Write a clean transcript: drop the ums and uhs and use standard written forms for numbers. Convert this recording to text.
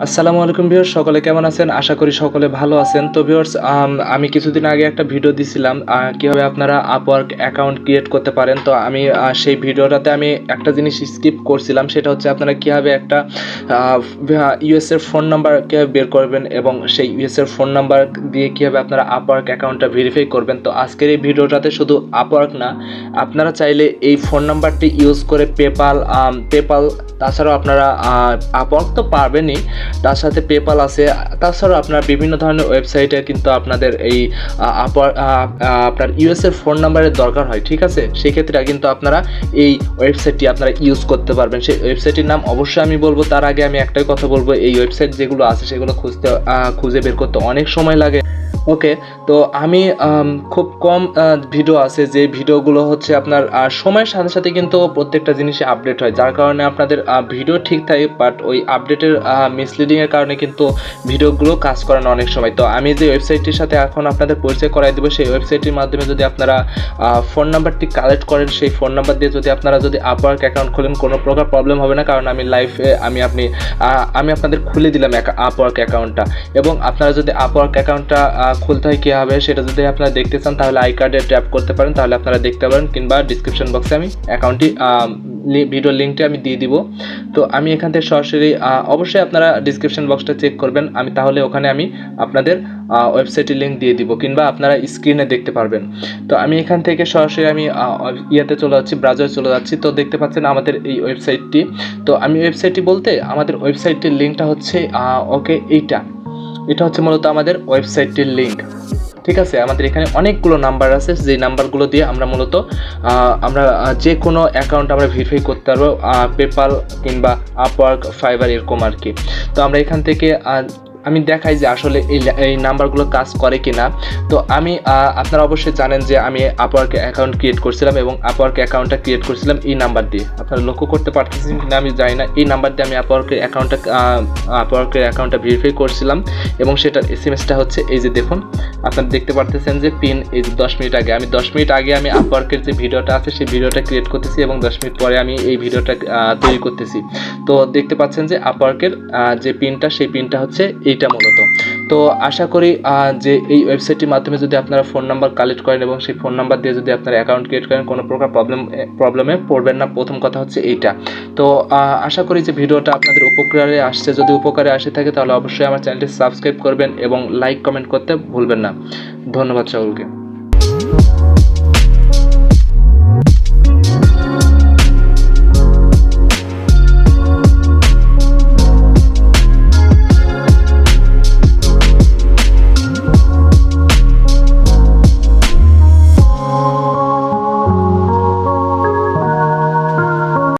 আসসালামু আলাইকুম ভিউয়ার্স, সকলে কেমন আছেন? আশা করি সকলে ভালো আছেন। তো ভিউয়ার্স, আমি কিছুদিন আগে একটা ভিডিও দিছিলাম কিভাবে আপনারা Upwork অ্যাকাউন্ট ক্রিয়েট করতে পারেন। তো আমি সেই ভিডিওটাতে আমি একটা জিনিস স্কিপ করছিলাম, সেটা হচ্ছে আপনারা কিভাবে একটা ইউএস এর ফোন নাম্বার কিভাবে বের করবেন এবং সেই ইউএস এর ফোন নাম্বার দিয়ে কিভাবে আপনারা Upwork অ্যাকাউন্টটা ভেরিফাই করবেন। তো আজকের এই ভিডিওটাতে শুধু Upwork না, আপনারা চাইলে এই ফোন নাম্বারটি ইউজ করে পেপাল তাছাড়াও আপনারা Upwork তো পারবেনই, তার সাথে পেপাল আছে। তাছাড়াও আপনার বিভিন্ন ধরনের ওয়েবসাইটে কিন্তু আপনাদের এই আপনার ইউএসের ফোন নাম্বারের দরকার হয়, ঠিক আছে? সেক্ষেত্রে কিন্তু আপনারা এই ওয়েবসাইটটি আপনারা ইউজ করতে পারবেন। সেই ওয়েবসাইটটির নাম অবশ্যই আমি বলবো, তার আগে আমি একটাই কথা বলবো, এই ওয়েবসাইট যেগুলো আছে সেগুলো খুঁজে বের করতে অনেক সময় লাগে। ওকে, তো আমি খুব কম ভিডিও আছে যে ভিডিওগুলো হচ্ছে আপনার সময়ের সাথে সাথে কিন্তু প্রত্যেকটা জিনিসই আপডেট হয়, যার কারণে আপনাদের ভিডিও ঠিক থাকে, বাট ওই আপডেটের মিসলিডিংয়ের কারণে কিন্তু ভিডিওগুলো কাজ করে না অনেক সময়। তো আমি যে ওয়েবসাইটটির সাথে এখন আপনাদের পরিচয় করাই দেবো, সেই ওয়েবসাইটটির মাধ্যমে যদি আপনারা ফোন নাম্বারটি কালেক্ট করেন, সেই ফোন নাম্বার দিয়ে যদি আপনারা Upwork অ্যাকাউন্ট খোলেন, কোনো প্রকার প্রবলেম হবে না, কারণ আমি লাইভে আমি আপনাদের খুলে দিলাম Upwork অ্যাকাউন্টটা। এবং আপনারা যদি Upwork অ্যাকাউন্টটা খুলতে হয় কীভাবে সেটা যদি আপনারা দেখতে চান, তাহলে আই কার্ডে ট্যাপ করতে পারেন, তাহলে আপনারা দেখতে পারেন, কিংবা ডিসক্রিপশন বক্সে আমি অ্যাকাউন্টটি ভিডিও লিঙ্কটি আমি দিয়ে দিব। তো আমি এখান থেকে সরাসরি অবশ্যই আপনারা ডিসক্রিপশন বক্সটা চেক করবেন, তাহলে ওখানে আমি আপনাদের ওয়েবসাইটের লিঙ্ক দিয়ে দিব, কিংবা আপনারা স্ক্রিনে দেখতে পারবেন। তো আমি এখান থেকে সরাসরি আমি চলে যাচ্ছি, ব্রাউজারে চলে যাচ্ছি। তো দেখতে পাচ্ছেন আমাদের এই ওয়েবসাইটটি। তো আমি ওয়েবসাইটটি বলতে আমাদের ওয়েবসাইটটির লিঙ্কটা হচ্ছে এটা হচ্ছে মূলত আমাদের ওয়েবসাইটটির লিঙ্ক, ঠিক আছে? আমাদের এখানে অনেকগুলো নাম্বার আছে, যেই নাম্বারগুলো দিয়ে আমরা মূলত আমরা যে কোনো অ্যাকাউন্ট আমরা ভেরিফাই করতে পারবো, পেপাল কিংবা Upwork, ফাইবার, এরকম আর কি। তো আমরা এখান থেকে আমি দেখাই যে আসলে এই নাম্বারগুলো কাজ করে কি না। তো আপনারা অবশ্যই জানেন যে আমি Upwork অ্যাকাউন্ট ক্রিয়েট করছিলাম, এবং Upwork অ্যাকাউন্টটা ক্রিয়েট করছিলাম এই নাম্বার দিয়ে। আপনারা লক্ষ্য করতে পারতেছেন কিনা আমি জানি না, এই নাম্বার দিয়ে আমি Upwork অ্যাকাউন্টটা ভেরিফাই করছিলাম, এবং সেটার SMS-টা হচ্ছে এই যে দেখুন, আপনারা দেখতে পারতেছেন যে পিন, এই যে 10 মিনিট আগে, 10 মিনিট আগে আমি Upwork-এর যে ভিডিওটা আছে সেই ভিডিওটা ক্রিয়েট করতেছি, এবং 10 মিনিট পরে আমি এই ভিডিওটা তৈরি করতেছি। তো দেখতে পাচ্ছেন যে Upwork-এর যে পিনটা, সেই পিনটা হচ্ছে এইটা মূলত। তো আশা করি যে এই ওয়েবসাইটটির মাধ্যমে যদি আপনারা ফোন নাম্বার কালেক্ট করেন এবং সেই ফোন নাম্বার দিয়ে যদি আপনারা অ্যাকাউন্ট ক্রিয়েট করেন, কোনো প্রকার প্রবলেমে পড়বেন না। প্রথম কথা হচ্ছে এইটা। তো আশা করি যে ভিডিওটা আপনাদের উপকারে আসছে। যদি উপকারে আসে থাকে তাহলে অবশ্যই আমার চ্যানেলটি সাবস্ক্রাইব করবেন এবং লাইক কমেন্ট করতে ভুলবেন না। ধন্যবাদ সকলকে।